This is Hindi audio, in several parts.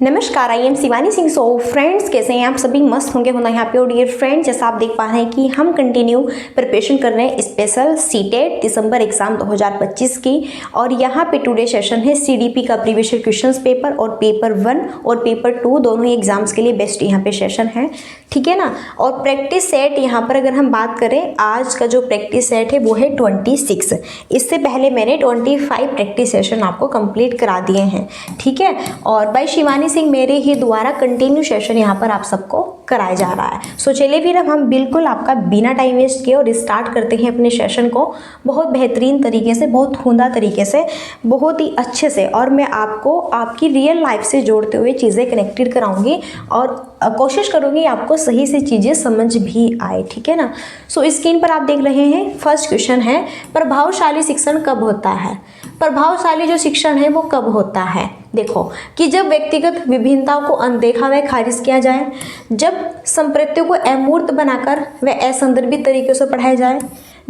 नमस्कार, I am Shivani Singh. So friends, कैसे हैं आप सभी? मस्त होंगे होना यहाँ पे। और डियर फ्रेंड्स, जैसा आप देख पा रहे हैं कि हम कंटिन्यू प्रिपरेशन कर रहे हैं स्पेशल सीटेट दिसंबर एग्जाम 2025 की। और यहाँ पे टुडे सेशन है सीडीपी का प्रीवियस ईयर क्वेश्चंस पेपर और पेपर 1 और पेपर 2 दोनों ही एग्जाम्स के लिए बेस्ट यहाँ पे सेशन है, ठीक है ना। और प्रैक्टिस सेट यहाँ पर अगर हम बात करें, आज का जो प्रैक्टिस सेट है वो है 26। इससे पहले मैंने 25 प्रैक्टिस सेशन आपको कंप्लीट करा दिए हैं, ठीक है। और बाय शिवानी सिंह मेरे ही द्वारा कंटिन्यू सेशन यहाँ पर आप सबको कराया जा रहा है। सो चलिए फिर अब हम बिल्कुल आपका बिना टाइम वेस्ट किए और स्टार्ट करते हैं अपने सेशन को बहुत बेहतरीन तरीके से, बहुत उम्दा तरीके से, बहुत ही अच्छे से। और मैं आपको आपकी रियल लाइफ से जोड़ते हुए चीज़ें कनेक्टेड कराऊंगी और कोशिश करूंगी आपको सही से चीज़ें समझ भी आए, ठीक है ना। सो स्क्रीन पर आप देख रहे हैं, फर्स्ट क्वेश्चन है, प्रभावशाली शिक्षण कब होता है? प्रभावशाली जो शिक्षण है वो कब होता है? देखो कि जब व्यक्तिगत विभिन्नताओं को अनदेखा व खारिज किया जाए, जब संप्रत्तियों को अमूर्त बनाकर व असंदर्भित तरीके से पढ़ाया जाए,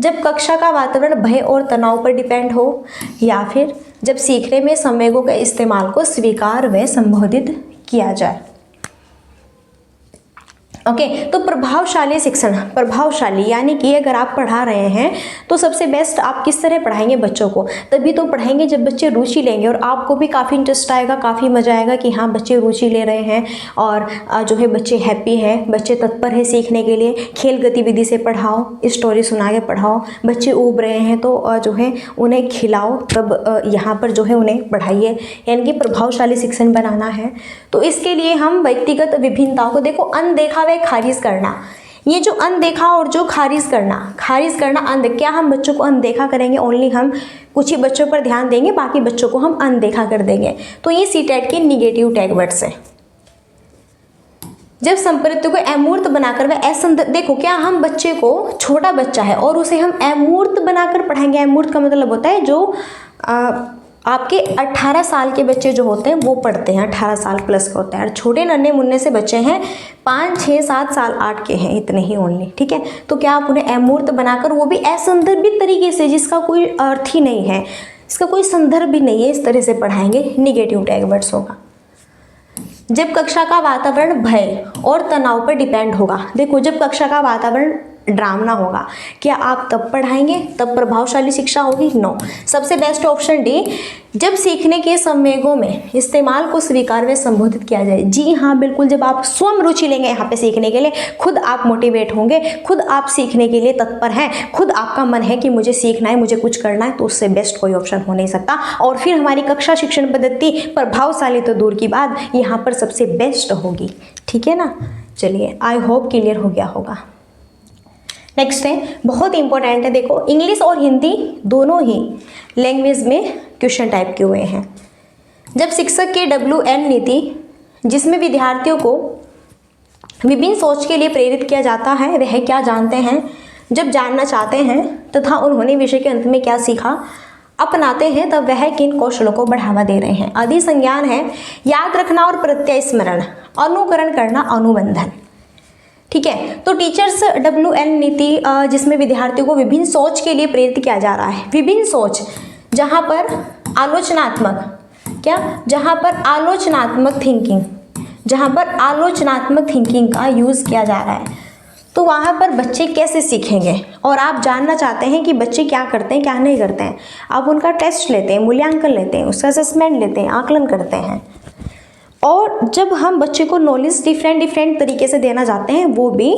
जब कक्षा का वातावरण भय और तनाव पर डिपेंड हो, या फिर जब सीखने में संवेगों के इस्तेमाल को स्वीकार व संबोधित किया जाए। ओके, तो प्रभावशाली शिक्षण, प्रभावशाली यानी कि अगर आप पढ़ा रहे हैं तो सबसे बेस्ट आप किस तरह पढ़ाएंगे बच्चों को? तभी तो पढ़ाएंगे जब बच्चे रुचि लेंगे और आपको भी काफ़ी इंटरेस्ट आएगा, काफ़ी मजा आएगा कि हाँ बच्चे रुचि ले रहे हैं और जो है बच्चे हैप्पी हैं, बच्चे तत्पर है सीखने के लिए। खेल गतिविधि से पढ़ाओ, स्टोरी सुना के पढ़ाओ, बच्चे ऊब रहे हैं तो जो है उन्हें खिलाओ, तब यहाँ पर जो है उन्हें पढ़ाइए, यानी कि प्रभावशाली शिक्षण बनाना है। तो इसके लिए हम व्यक्तिगत विभिन्नताओं को, देखो अनदेखा व खारिज करना, ये जो अनदेखा और जो खारिज करना क्या हम बच्चों को अनदेखा करेंगे? ओनली हम कुछ ही बच्चों पर ध्यान देंगे, बाकी बच्चों को हम अनदेखा कर देंगे। तो ये सीटेट के निगेटिव टैग वर्ड्स है। जब संप्रत्ति को अमूर्त बनाकर वह देखो क्या हम बच्चे को, छोटा बच्चा है और उसे हम अमूर्त बनाकर पढ़ाएंगे। अमूर्त का मतलब होता है जो आपके 18 साल के बच्चे जो होते हैं वो पढ़ते हैं, 18 साल प्लस के होते हैं। और छोटे नन्हे मुन्ने से बच्चे हैं 5, 6, 7 साल, 8 के हैं, इतने ही ओनली, ठीक है। तो क्या आप उन्हें अमूर्त बनाकर, वो भी असंदर्भित तरीके से जिसका कोई अर्थ ही नहीं है, इसका कोई संदर्भ भी नहीं है, इस तरह से पढ़ाएंगे? निगेटिव टैग वर्ड्स होगा। जब कक्षा का वातावरण भय और तनाव पर डिपेंड होगा, देखो जब कक्षा का वातावरण डरावना होगा, क्या आप तब पढ़ाएंगे? तब प्रभावशाली शिक्षा होगी? नो। सबसे बेस्ट ऑप्शन डी, जब सीखने के संवेगों में इस्तेमाल को स्वीकार व संबोधित किया जाए। जी हाँ, बिल्कुल, जब आप स्वयं रुचि लेंगे यहाँ पे सीखने के लिए, खुद आप मोटिवेट होंगे, खुद आप सीखने के लिए तत्पर हैं, खुद आपका मन है कि मुझे सीखना है, मुझे कुछ करना है, तो उससे बेस्ट कोई ऑप्शन हो नहीं सकता। और फिर हमारी कक्षा शिक्षण पद्धति प्रभावशाली तो दूर की बात, यहाँ पर सबसे बेस्ट होगी, ठीक है ना। चलिए, आई होप क्लियर हो गया होगा। नेक्स्ट है, बहुत इंपॉर्टेंट है, देखो इंग्लिश और हिंदी दोनों ही लैंग्वेज में क्वेश्चन टाइप किए हुए हैं। जब शिक्षक के WN नीति, जिसमें विद्यार्थियों को विभिन्न सोच के लिए प्रेरित किया जाता है, वह क्या जानते हैं, जब जानना चाहते हैं तथा उन्होंने विषय के अंत में क्या सीखा, अपनाते हैं, तब वह किन कौशलों को बढ़ावा दे रहे हैं। अधिसंज्ञान है याद रखना और प्रत्यय अनुकरण करना, अनुबंधन, ठीक है। तो टीचर्स WN नीति जिसमें विद्यार्थियों को विभिन्न सोच के लिए प्रेरित किया जा रहा है। विभिन्न सोच, जहाँ पर आलोचनात्मक, क्या, जहाँ पर आलोचनात्मक थिंकिंग का यूज़ किया जा रहा है, तो वहाँ पर बच्चे कैसे सीखेंगे? और आप जानना चाहते हैं कि बच्चे क्या करते हैं, क्या नहीं करते हैं। आप उनका टेस्ट लेते हैं, मूल्यांकन लेते हैं, उसका असेसमेंट लेते हैं, आकलन करते हैं। और जब हम बच्चे को नॉलेज डिफरेंट तरीके से देना चाहते हैं, वो भी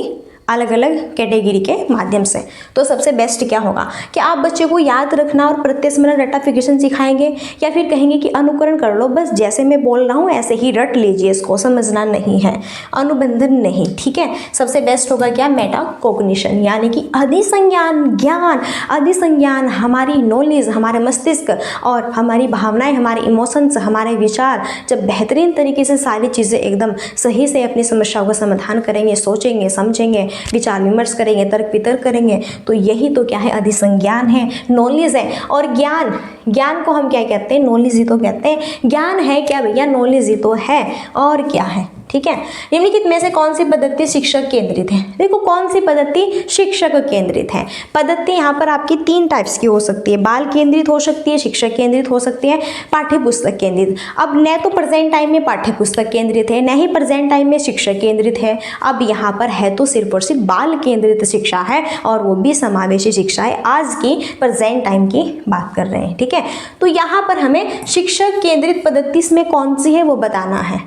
अलग अलग कैटेगरी के माध्यम से, तो सबसे बेस्ट क्या होगा कि आप बच्चे को याद रखना और प्रत्यय रटाफिकेशन सिखाएंगे, या फिर कहेंगे कि अनुकरण कर लो, बस जैसे मैं बोल रहा हूँ ऐसे ही रट लीजिए, इसको समझना नहीं है, अनुबंधन नहीं, ठीक है। सबसे बेस्ट होगा क्या, मेटाकॉग्निशन, यानी कि अधिसंज्ञान ज्ञान। अधिसंज्ञान हमारी नॉलेज, हमारे मस्तिष्क और हमारी भावनाएं, हमारे इमोशंस, हमारे विचार, जब बेहतरीन तरीके से सारी चीज़ें एकदम सही से अपनी समस्याओं का समाधान करेंगे, सोचेंगे, समझेंगे, विचार विमर्श करेंगे, तर्क वितर्क करेंगे, तो यही तो क्या है, अधिसंज्ञान है, नॉलेज है। और ज्ञान को हम क्या कहते हैं, नॉलेज ही तो कहते हैं। ज्ञान है क्या भैया, नॉलेज ही तो है, और क्या है, ठीक है। निम्नलिखित में से कौन सी पद्धति शिक्षक केंद्रित है? देखो कौन सी पद्धति शिक्षक केंद्रित है। पद्धति यहाँ पर आपकी 3 टाइप्स की हो सकती है, बाल केंद्रित हो सकती है, शिक्षक केंद्रित हो सकती है, पाठ्य पुस्तक केंद्रित। अब न तो प्रेजेंट टाइम में पाठ्य पुस्तक केंद्रित है, न ही प्रेजेंट टाइम में शिक्षक केंद्रित है। अब यहाँ पर है तो सिर्फ और सिर्फ बाल केंद्रित शिक्षा है, और वो भी समावेशी शिक्षा है। आज की प्रेजेंट टाइम की बात कर रहे हैं, ठीक है। तो यहाँ पर हमें शिक्षक केंद्रित पद्धति इसमें कौन सी है वो बताना है।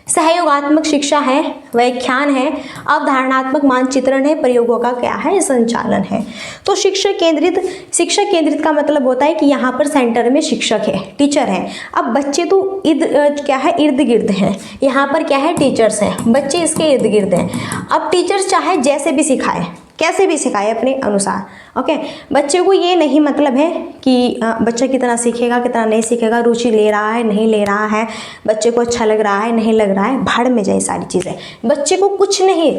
सहयोगात्मक शिक्षा है, व्याख्यान है, अवधारणात्मक मानचित्रण है, प्रयोगों का क्या है संचालन है। तो शिक्षक केंद्रित का मतलब होता है कि यहाँ पर सेंटर में शिक्षक है, टीचर है। अब बच्चे तो क्या है इर्द गिर्द हैं, यहाँ पर क्या है टीचर्स हैं, बच्चे इसके इर्द गिर्द हैं। अब टीचर्स चाहे जैसे भी सिखाए, कैसे भी सिखाए अपने अनुसार, ओके। बच्चे को ये नहीं मतलब है कि बच्चा कितना सीखेगा कितना नहीं सीखेगा, रुचि ले रहा है नहीं ले रहा है, बच्चे को अच्छा लग रहा है नहीं लग रहा है, भाड़ में जाए सारी चीज़ें। बच्चे को कुछ नहीं,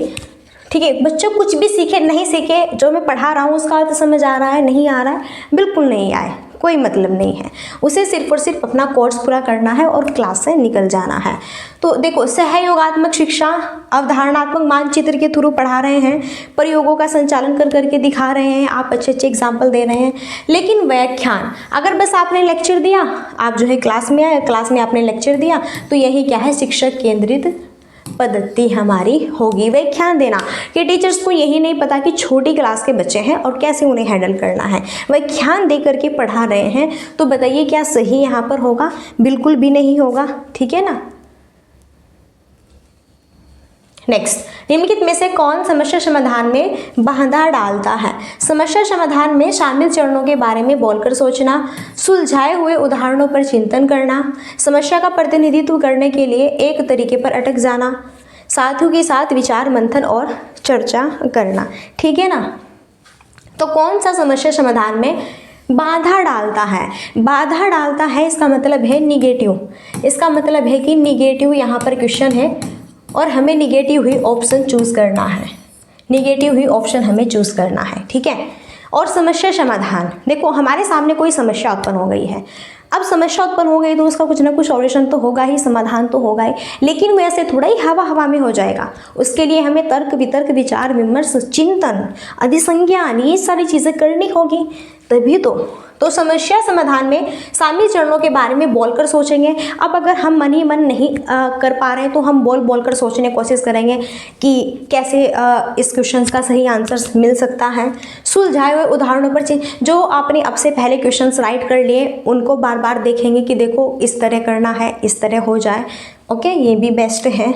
ठीक है, बच्चा कुछ भी सीखे नहीं सीखे, जो मैं पढ़ा रहा हूँ उसका अर्थ समझ आ रहा है नहीं आ रहा है, बिल्कुल नहीं आए, कोई मतलब नहीं है। उसे सिर्फ और सिर्फ अपना कोर्स पूरा करना है और क्लास से निकल जाना है। तो देखो सहयोगात्मक शिक्षा अवधारणात्मक मानचित्र के थ्रू पढ़ा रहे हैं, प्रयोगों का संचालन कर करके दिखा रहे हैं, आप अच्छे अच्छे एग्जाम्पल दे रहे हैं। लेकिन व्याख्यान, अगर बस आपने लेक्चर दिया, आप जो है क्लास में आए, क्लास में आपने लेक्चर दिया, तो यही क्या है शिक्षक केंद्रित पद्धति हमारी होगी। व्याख्यान देना कि टीचर्स को यही नहीं पता कि छोटी क्लास के बच्चे हैं और कैसे उन्हें हैंडल करना है, व्याख्यान दे करके पढ़ा रहे हैं, तो बताइए क्या सही यहाँ पर होगा? बिल्कुल भी नहीं होगा, ठीक है ना। नेक्स्ट, निम्नलिखित में से कौन समस्या समाधान में बाधा डालता है? समस्या समाधान में शामिल चरणों के बारे में बोलकर सोचना, सुलझाए हुए उदाहरणों पर चिंतन करना, समस्या का प्रतिनिधित्व करने के लिए एक तरीके पर अटक जाना, साथियों के साथ विचार मंथन और चर्चा करना, ठीक है ना। तो कौन सा समस्या समाधान में बाधा डालता है? बाधा डालता है इसका मतलब है निगेटिव, इसका मतलब है कि निगेटिव यहाँ पर क्वेश्चन है और हमें निगेटिव ही ऑप्शन चूज़ करना है, निगेटिव ही ऑप्शन हमें चूज़ करना है, ठीक है। और समस्या समाधान, देखो हमारे सामने कोई समस्या उत्पन्न हो गई है, अब समस्या उत्पन्न हो गई तो उसका कुछ ना कुछ सॉल्यूशन तो होगा ही, समाधान तो होगा ही, लेकिन वैसे थोड़ा ही हवा हवा में हो जाएगा। उसके लिए हमें तर्क वितर्क विचार विमर्श चिंतन अधिसंज्ञान ये सारी चीज़ें करनी होगी, तभी तो समस्या समाधान में शामिल चरणों के बारे में बोलकर सोचेंगे। अब अगर हम मन ही मन नहीं कर पा रहे हैं तो हम बोल कर सोचने की कोशिश करेंगे कि कैसे इस क्वेश्चन का सही आंसर मिल सकता है। सुलझाए हुए उदाहरणों पर जो आपने अब से पहले क्वेश्चंस राइट कर लिए उनको बार बार देखेंगे कि देखो इस तरह करना है, इस तरह हो जाए, ओके, ये भी बेस्ट है।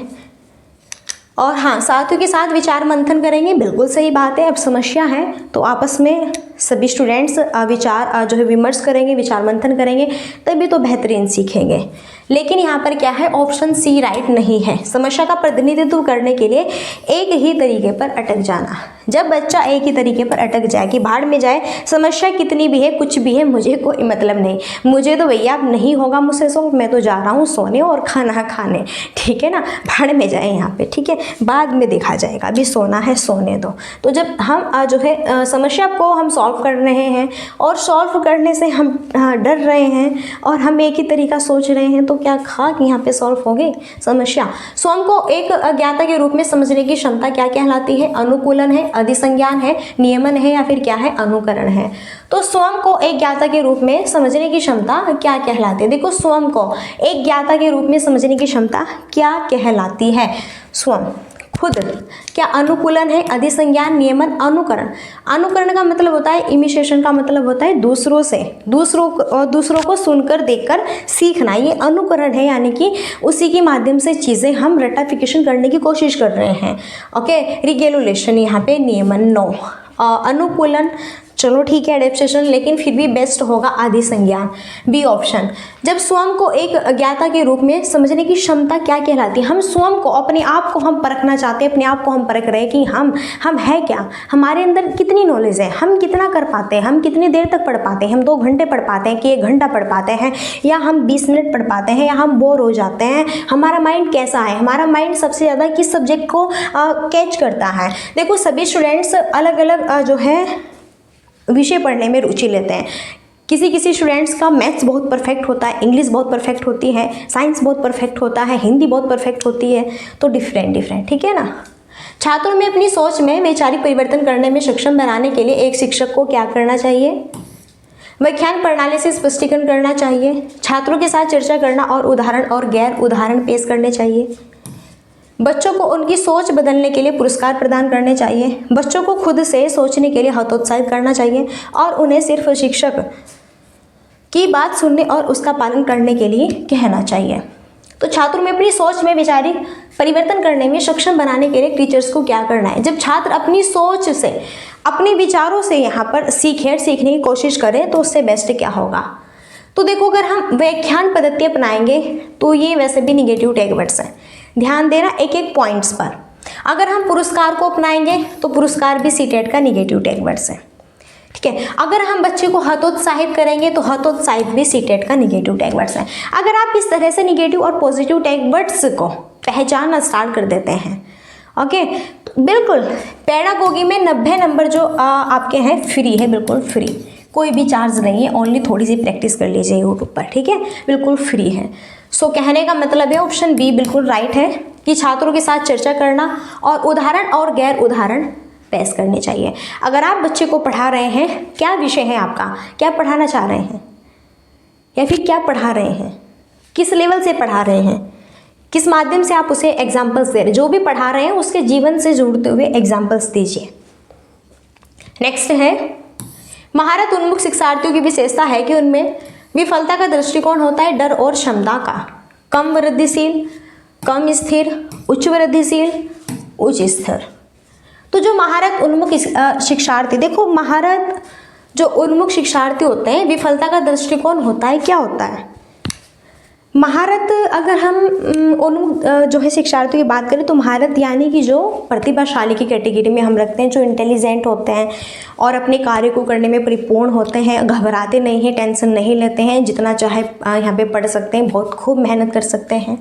और हाँ, साथियों के साथ विचार मंथन करेंगे, बिल्कुल सही बात है। अब समस्या है तो आपस में सभी स्टूडेंट्स विचार जो है विमर्श करेंगे, विचार मंथन करेंगे, तभी तो बेहतरीन सीखेंगे। लेकिन यहाँ पर क्या है, ऑप्शन सी राइट नहीं है। समस्या का प्रतिनिधित्व करने के लिए एक ही तरीके पर अटक जाना। जब बच्चा एक ही तरीके पर अटक जाए कि भाड़ में जाए, समस्या कितनी भी है कुछ भी है मुझे कोई मतलब नहीं, मुझे तो भैया नहीं होगा मुझसे सो, मैं तो जा रहा हूँ सोने और खाना खाने, ठीक है ना, भाड़ में जाए यहाँ पे, ठीक है, बाद में देखा जाएगा, अभी सोना है सोने दो। तो जब हम जो है समस्या को हम सॉल्व कर रहे हैं और सॉल्व करने से हम डर रहे हैं और हम एक ही तरीका सोच रहे हैं, तो क्या खाक यहाँ पे सॉल्व होगी समस्या। स्वयं को एक अज्ञाता के रूप में समझने की क्षमता क्या कहलाती है? अनुकूलन है, अधिसंज्ञान है, नियमन है, या फिर क्या है, अनुकरण है। तो स्वयं को एक ज्ञाता के रूप में समझने की क्षमता क्या कहलाती है? देखो स्वयं को एक ज्ञाता के रूप में समझने की क्षमता क्या कहलाती है? स्वयं खुद क्या अनुकूलन है, अधिसंज्ञान, नियमन, अनुकरण। अनुकरण का मतलब होता है इमिटेशन, का मतलब होता है दूसरों को सुनकर देखकर सीखना, ये अनुकरण है, यानी कि उसी के माध्यम से चीज़ें हम रटाफिकेशन करने की कोशिश कर रहे हैं, ओके। रिगेलुलेशन यहाँ पे नियमन, नो। अनुकूलन चलो ठीक है, एडेप्टेशन, लेकिन फिर भी बेस्ट होगा अधिसंज्ञान, बी ऑप्शन। जब स्वयं को एक अज्ञाता के रूप में समझने की क्षमता क्या कहलाती है? हम स्वयं को, अपने आप को हम परखना चाहते हैं, अपने आप को हम परख रहे हैं कि हम है क्या, हमारे अंदर कितनी नॉलेज है, हम कितना कर पाते हैं, हम कितनी देर तक पढ़ पाते हैं, हम 2 घंटे पढ़ पाते हैं कि 1 घंटा पढ़ पाते हैं, या हम 20 मिनट पढ़ पाते हैं, या हम बोर हो जाते हैं। हमारा माइंड कैसा है, हमारा माइंड सबसे ज़्यादा किस सब्जेक्ट को कैच करता है? देखो सभी स्टूडेंट्स अलग अलग जो है विषय पढ़ने में रुचि लेते हैं। किसी किसी स्टूडेंट्स का मैथ्स बहुत परफेक्ट होता है, इंग्लिश बहुत परफेक्ट होती है, साइंस बहुत परफेक्ट होता है, हिंदी बहुत परफेक्ट होती है, तो डिफरेंट, ठीक है ना। छात्रों में अपनी सोच में वैचारिक परिवर्तन करने में सक्षम बनाने के लिए एक शिक्षक को क्या करना चाहिए? व्याख्यान प्रणाली से स्पष्टीकरण करना चाहिए, छात्रों के साथ चर्चा करना और उदाहरण और गैर उदाहरण पेश करने चाहिए, बच्चों को उनकी सोच बदलने के लिए पुरस्कार प्रदान करने चाहिए, बच्चों को खुद से सोचने के लिए हतोत्साहित करना चाहिए और उन्हें सिर्फ शिक्षक की बात सुनने और उसका पालन करने के लिए कहना चाहिए। तो छात्रों में अपनी सोच में वैचारिक परिवर्तन करने में सक्षम बनाने के लिए टीचर्स को क्या करना है? जब छात्र अपनी सोच से, अपने विचारों से यहाँ पर सीखने की कोशिश करें तो उससे बेस्ट क्या होगा? तो देखो, अगर हम व्याख्यान पद्धति अपनाएंगे तो ये वैसे भी निगेटिव टैगवर्ड्स हैं, ध्यान देना एक एक पॉइंट्स पर। अगर हम पुरस्कार को अपनाएंगे तो पुरस्कार भी सीटेट का निगेटिव टैगवर्ड्स है, ठीक है। अगर हम बच्चे को हतोत्साहित करेंगे तो हतोत्साहित भी सीटेट का निगेटिव टैगवर्ड्स है। अगर आप इस तरह से निगेटिव और पॉजिटिव टैगवर्ड्स को पहचानना स्टार्ट कर देते हैं, ओके, तो बिल्कुल पेडागोगी में 90 नंबर जो आपके हैं फ्री है, बिल्कुल फ्री, कोई भी चार्ज नहीं है, ओनली थोड़ी सी प्रैक्टिस कर लीजिए यूट्यूब पर, ठीक है, बिल्कुल फ्री है। सो कहने का मतलब है ऑप्शन बी बिल्कुल राइट है कि छात्रों के साथ चर्चा करना और उदाहरण और गैर उदाहरण पेश करने चाहिए। अगर आप बच्चे को पढ़ा रहे हैं, क्या विषय है आपका, क्या पढ़ाना चाह रहे हैं या फिर क्या पढ़ा रहे हैं, किस लेवल से पढ़ा रहे हैं, किस माध्यम से आप उसे एग्जाम्पल्स दे रहे हैं, जो भी पढ़ा रहे हैं उसके जीवन से जुड़ते हुए एग्जाम्पल्स दीजिए। नेक्स्ट है, महारत उन्मुख शिक्षार्थियों की विशेषता है कि उनमें विफलता का दृष्टिकोण होता है डर और क्षमता का, कम वृद्धिशील, कम स्थिर, उच्च वृद्धिशील, उच्च स्थिर। तो जो महारत उन्मुख शिक्षार्थी, देखो महारत जो उन्मुख शिक्षार्थी होते हैं, विफलता का दृष्टिकोण होता है, क्या होता है महारत? अगर हम उन्मुख जो है शिक्षार्थियों की बात करें तो महारत यानी कि जो प्रतिभाशाली की कैटेगरी में हम रखते हैं, जो इंटेलिजेंट होते हैं और अपने कार्य को करने में परिपूर्ण होते हैं, घबराते नहीं हैं, टेंशन नहीं लेते हैं, जितना चाहे यहाँ पे पढ़ सकते हैं, बहुत खूब मेहनत कर सकते हैं,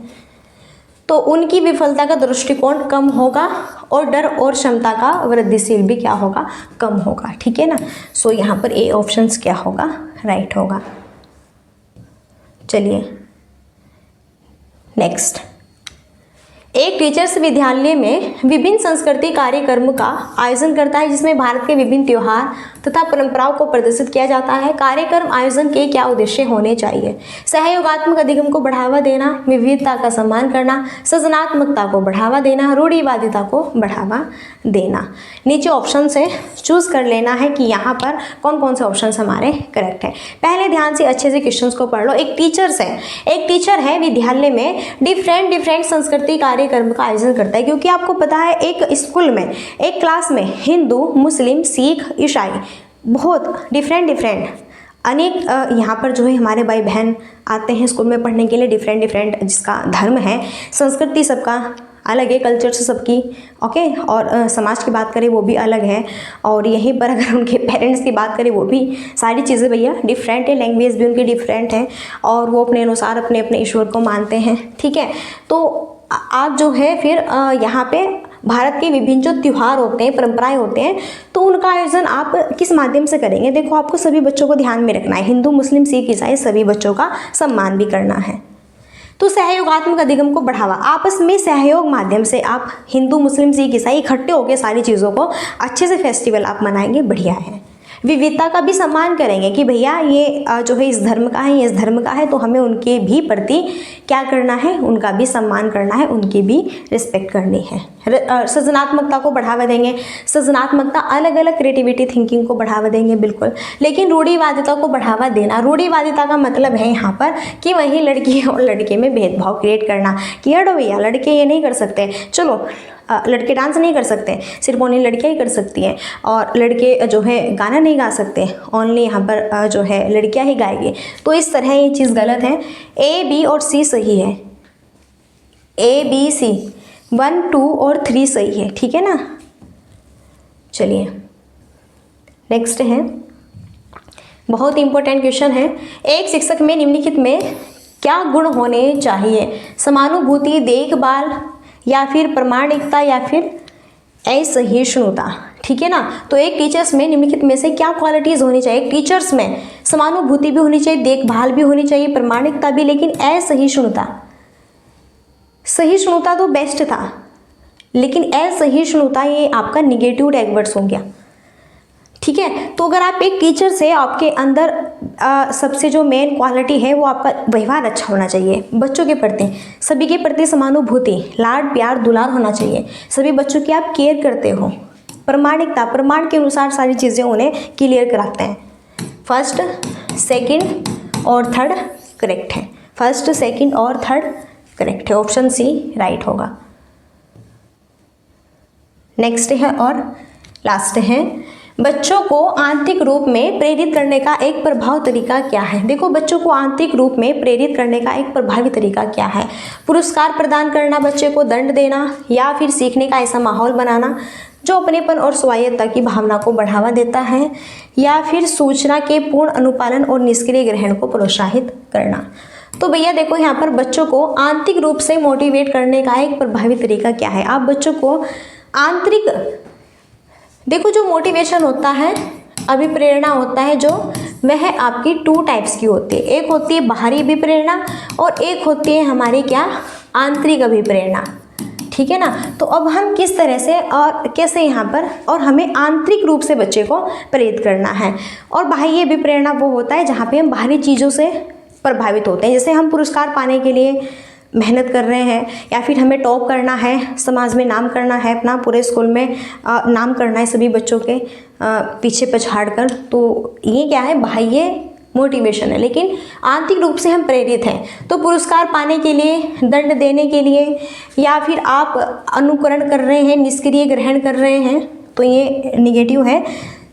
तो उनकी विफलता का दृष्टिकोण कम होगा और डर और क्षमता का वृद्धिशील भी क्या होगा, कम होगा, ठीक है ना। सो यहाँ पर ए ऑप्शंस क्या होगा, राइट होगा। चलिए नेक्स्ट, एक टीचर्स विद्यालय में विभिन्न संस्कृति कार्यक्रम का आयोजन करता है जिसमें भारत के विभिन्न त्योहार तथा परंपराओं को प्रदर्शित किया जाता है। कार्यक्रम आयोजन के क्या उद्देश्य होने चाहिए? सहयोगात्मक अधिगम को बढ़ावा देना, विविधता का सम्मान करना, सृजनात्मकता को बढ़ावा देना, रूढ़िवादिता को बढ़ावा देना। नीचे ऑप्शन से चूज कर लेना है कि यहाँ पर कौन कौन से ऑप्शन हमारे करेक्ट है। पहले ध्यान से अच्छे से क्वेश्चंस को पढ़ लो। एक टीचर है विद्यालय में डिफरेंट संस्कृति कार्यक्रम का आयोजन करता है, क्योंकि आपको पता है एक स्कूल में, एक क्लास में हिंदू, मुस्लिम, सिख, ईसाई, बहुत डिफरेंट अनेक यहाँ पर जो है हमारे भाई बहन आते हैं स्कूल में पढ़ने के लिए। डिफरेंट जिसका धर्म है, संस्कृति सबका अलग है, कल्चर से सबकी, ओके, और समाज की बात करें वो भी अलग है, और यहीं पर अगर उनके पेरेंट्स की बात करें वो भी सारी चीज़ें भैया डिफरेंट है, लैंग्वेज भी उनकी डिफरेंट है और वो अपने अनुसार अपने ईश्वर को मानते हैं, ठीक है। तो आप जो है फिर यहाँ पे भारत के विभिन्न जो त्यौहार होते हैं, परंपराएं होते हैं, तो उनका आयोजन आप किस माध्यम से करेंगे? देखो, आपको सभी बच्चों को ध्यान में रखना है, हिंदू, मुस्लिम, सिख, ईसाई सभी बच्चों का सम्मान भी करना है। तो सहयोगात्मक अधिगम को बढ़ावा, आपस में सहयोग माध्यम से आप हिंदू, मुस्लिम, सिख, ईसाई इकट्ठे होकर सारी चीज़ों को अच्छे से फेस्टिवल आप मनाएंगे, बढ़िया है। विविधता का भी सम्मान करेंगे कि भैया ये जो है इस धर्म का है, ये इस धर्म का है, तो हमें उनके भी प्रति क्या करना है, उनका भी सम्मान करना है, उनकी भी रिस्पेक्ट करनी है। सृजनात्मकता को बढ़ावा देंगे, सृजनात्मकता अलग अलग क्रिएटिविटी थिंकिंग को बढ़ावा देंगे, बिल्कुल। लेकिन रूढ़िवादिता को बढ़ावा देना, रूढ़िवादिता का मतलब है यहाँ पर कि वही लड़की और लड़के में भेदभाव क्रिएट करना कि हटो भैया लड़के ये नहीं कर सकते, चलो लड़के डांस नहीं कर सकते, सिर्फ ओनली लड़कियाँ ही कर सकती हैं, और लड़के जो है गाना नहीं गा सकते, ओनली यहाँ पर जो है लड़कियाँ ही गाएगी। तो इस तरह ये चीज़ गलत है। ए, बी और सी सही है, ए, बी, सी 1, 2 और 3 सही है, ठीक है ना। चलिए नेक्स्ट है, बहुत इंपॉर्टेंट क्वेश्चन है। एक शिक्षक में निम्नलिखित में क्या गुण होने चाहिए? समानुभूति, देखभाल, या फिर प्रामाणिकता, या फिर असहिष्णुता, ठीक है ना। तो एक टीचर्स में निम्नलिखित में से क्या क्वालिटीज़ होनी चाहिए? टीचर्स में समानुभूति भी होनी चाहिए, देखभाल भी होनी चाहिए, प्रामाणिकता भी, लेकिन असहिष्णुता। सहिष्णुता तो बेस्ट था, लेकिन असहिष्णुता ये आपका निगेटिव टैगवर्ड्स हो गया, ठीक है। तो अगर आप एक टीचर से आपके अंदर सबसे जो मेन क्वालिटी है वो आपका व्यवहार अच्छा होना चाहिए, बच्चों के प्रति, सभी के प्रति समानुभूति, लाड प्यार दुलार होना चाहिए, सभी बच्चों की आप केयर करते हो, प्रामाणिकता, प्रमाण के अनुसार सारी चीज़ें उन्हें क्लियर कराते हैं। फर्स्ट, सेकंड और थर्ड करेक्ट है, फर्स्ट, सेकंड और थर्ड करेक्ट है, ऑप्शन सी राइट होगा। नेक्स्ट है और लास्ट है, बच्चों को आंतरिक रूप में प्रेरित करने का एक प्रभावी तरीका क्या है? देखो, बच्चों को आंतरिक रूप में प्रेरित करने का एक प्रभावी तरीका क्या है? पुरस्कार प्रदान करना, बच्चे को दंड देना, या फिर सीखने का ऐसा माहौल बनाना जो अपनेपन और स्वायत्तता की भावना को बढ़ावा देता है, या फिर सूचना के पूर्ण अनुपालन और निष्क्रिय ग्रहण को प्रोत्साहित करना। तो भैया देखो, यहाँ पर बच्चों को आंतरिक रूप से मोटिवेट करने का एक प्रभावी तरीका क्या है? आप बच्चों को आंतरिक, देखो जो मोटिवेशन होता है, अभिप्रेरणा होता है जो, वह आपकी 2 टाइप्स की होती है। एक होती है बाहरी अभिप्रेरणा और एक होती है हमारी क्या, आंतरिक अभिप्रेरणा, ठीक है ना। तो अब हम किस तरह से और कैसे यहाँ पर, और हमें आंतरिक रूप से बच्चे को प्रेरित करना है। और बाह्य अभिप्रेरणा वो होता है जहाँ पे हम बाहरी चीज़ों से प्रभावित होते हैं, जैसे हम पुरस्कार पाने के लिए मेहनत कर रहे हैं, या फिर हमें टॉप करना है, समाज में नाम करना है, अपना पूरे स्कूल में नाम करना है सभी बच्चों के पीछे पछाड़ कर, तो ये क्या है, बाह्य मोटिवेशन है। लेकिन आंतरिक रूप से हम प्रेरित हैं, तो पुरस्कार पाने के लिए, दंड देने के लिए, या फिर आप अनुकरण कर रहे हैं, निष्क्रिय ग्रहण कर रहे हैं, तो ये निगेटिव है।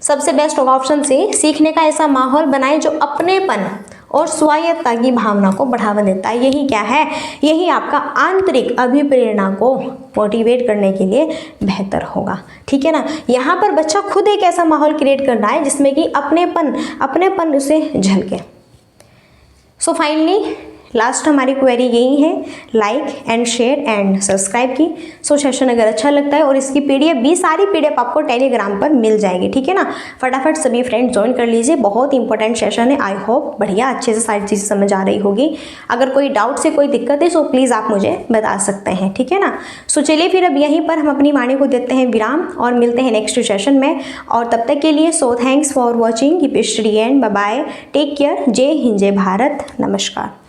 सबसे बेस्ट होगा ऑप्शन सी, सीखने का ऐसा माहौल बनाए जो अपनेपन और स्वायत्तता की भावना को बढ़ावा देता है। यही क्या है, यही आपका आंतरिक अभिप्रेरणा को मोटिवेट करने के लिए बेहतर होगा, ठीक है ना। यहाँ पर बच्चा खुद एक ऐसा माहौल क्रिएट कर रहा है जिसमें कि अपनेपन उसे झलके। सो फाइनली लास्ट हमारी क्वेरी यही है, like and share and subscribe की। सो सेशन अगर अच्छा लगता है, और इसकी पीडीएफ भी, सारी पीडीएफ आपको टेलीग्राम पर मिल जाएगी, ठीक है ना। फटाफट सभी फ्रेंड ज्वाइन कर लीजिए, बहुत इंपॉर्टेंट सेशन है। आई होप बढ़िया अच्छे से सारी चीज़ें समझ आ रही होगी। अगर कोई डाउट से कोई दिक्कत है सो प्लीज़ आप मुझे बता सकते हैं, ठीक है ना। सो चलिए फिर अब यहीं पर हम अपनी वाणी को देते हैं विराम और मिलते हैं नेक्स्ट सेशन में। और तब तक के लिए so thanks for watching, keep study and bye bye, take care, जय हिंद, जय भारत, नमस्कार।